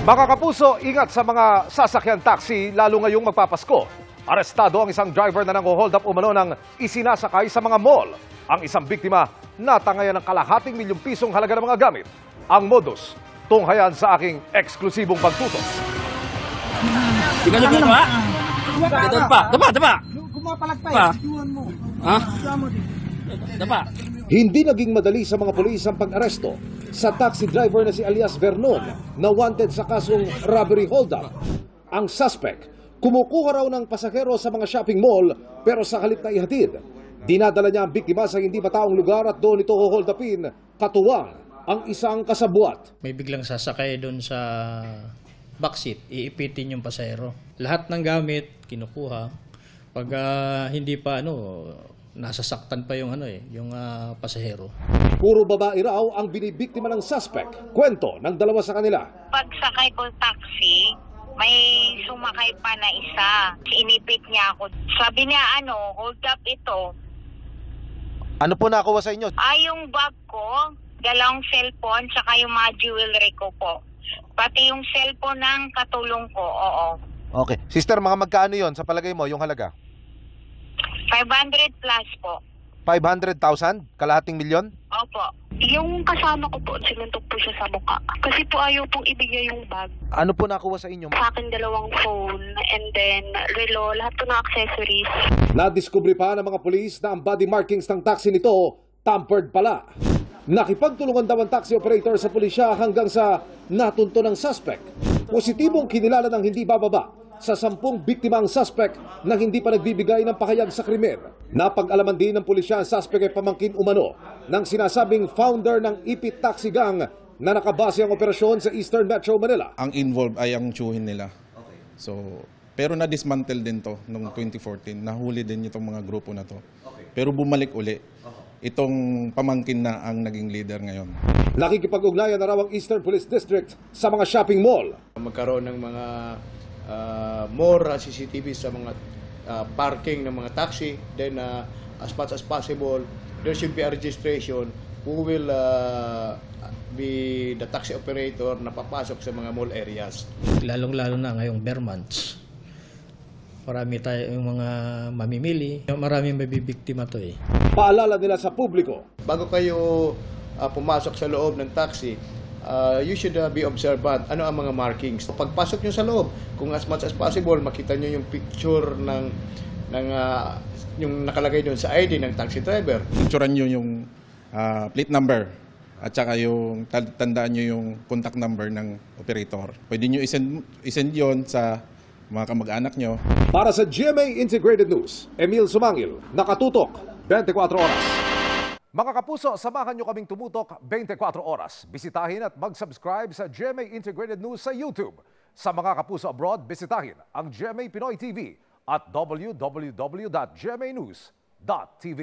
Mga kapuso, ingat sa mga sasakyan taxi lalo ngayong magpapasko. Arestado ang isang driver na nang-hold up umano ng isinasakay sa mga mall. Ang isang biktima natangayan ng kalahating milyong pisong halaga ng mga gamit. Ang modus, tunghayan sa aking eksklusibong pagtutok. Tingnan nyo ginawa? Dapa! Kumapalag pa eh, iwan mo. Ha? Dapa. Hindi naging madali sa mga pulis ang pag-aresto sa taxi driver na si alias Vernon na wanted sa kasong robbery hold-up. Ang suspect, kumukuha raw ng pasahero sa mga shopping mall pero sa halip na ihatid. Dinadala niya ang biktima sa hindi mataong lugar at doon ito hold upin, katuwang ang isang kasabwat. May biglang sasakay doon sa backseat, iipitin yung pasahero. Lahat ng gamit, kinukuha. Pag hindi pa nasasaktan pa yung pasahero. Puro babae raw ang binibiktima ng suspect. Kwento ng dalawa sa kanila. Pagsakay ko taxi, may sumakay pa na isa. Inipit niya ako. Sabi niya, hold up ito. Ano po nakuha sa inyo? Yung bag ko, dalawang cellphone, saka yung mga jewelry ko po. Pati yung cellphone ng katulong ko, oo. Okay. Sister, mga magkano yon sa palagay mo, yung halaga? 500 plus po. 500,000? Kalahating milyon? Opo. Yung kasama ko po, sinuntok po siya sa mukha. Kasi po ayaw pong ibigay yung bag. Ano po nakuha sa inyo? Sa akin dalawang phone and then relo, lahat po ng accessories. Nadiskubre pa ng mga pulis na ang body markings ng taxi nito tampered pala. Nakipagtulungan daw ang taxi operator sa pulisya hanggang sa natunto ng suspect. Positibong kinilala ng hindi bababa sa 10 biktima ang suspect na hindi pa nagbibigay ng pahayag sa krimen. Napag-alaman din ng pulisya ang suspect ay pamangkin umano ng sinasabing founder ng Ipit Taxi Gang na nakabase ang operasyon sa Eastern Metro Manila. Ang involved ay ang tsuhin nila. So, pero na-dismantle din to noong 2014. Nahuli din itong mga grupo na to. Pero bumalik uli. Itong pamangkin na ang naging leader ngayon. Nakikipag-ugnayan na raw ang Eastern Police District sa mga shopping mall. Magkaroon ng mga more CCTV sa mga parking ng mga taxi. Then as much as possible, there should be a registration who will be the taxi operator na papasok sa mga mall areas. Lalong-lalo na ngayong bare months. Marami tayong mga mamimili. Maraming mabibiktima to eh. Paalala nila sa publiko. Bago kayo pumasok sa loob ng taxi, you should be observant. Ano ang mga markings? Pagpasok nyo sa loob, kung as much as possible, makita nyo yung picture ng yung nakalagay doon sa ID ng taxi driver. Picturean nyo yung plate number at saka yung tandaan nyo yung contact number ng operator. Pwede nyo isend yon sa mga kamag-anak nyo. Para sa GMA Integrated News, Emil Sumangil, nakatutok 24 oras. Mga kapuso, samahan nyo kaming tumutok 24 oras. Bisitahin at mag-subscribe sa GMA Integrated News sa YouTube. Sa mga kapuso abroad, bisitahin ang GMA Pinoy TV at www.gmanews.tv.